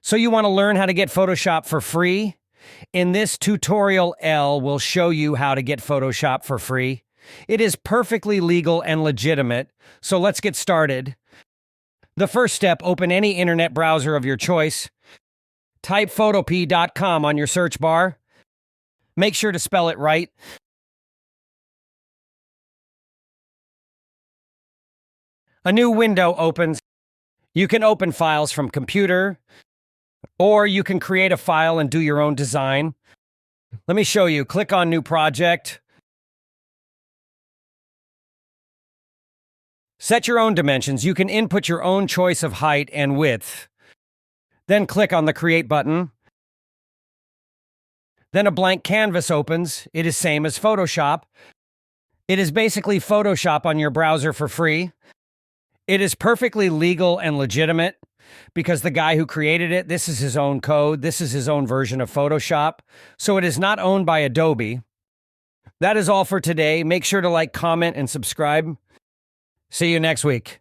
So you want to learn how to get Photoshop for free? In this tutorial, L will show you how to get Photoshop for free. It is perfectly legal and legitimate, so let's get started. The first step, open any internet browser of your choice. Type photop.com on your search bar. Make sure to spell it right. A new window opens. You can open files from computer, or you can create a file and do your own design. Let me show you. Click on New Project. Set your own dimensions. You can input your own choice of height and width. Then click on the Create button. Then a blank canvas opens. It is same as Photoshop. It is basically Photoshop on your browser for free. It is perfectly legal and legitimate because the guy who created it, this is his own code. This is his own version of Photoshop. So it is not owned by Adobe. That is all for today. Make sure to like, comment, and subscribe. See you next week.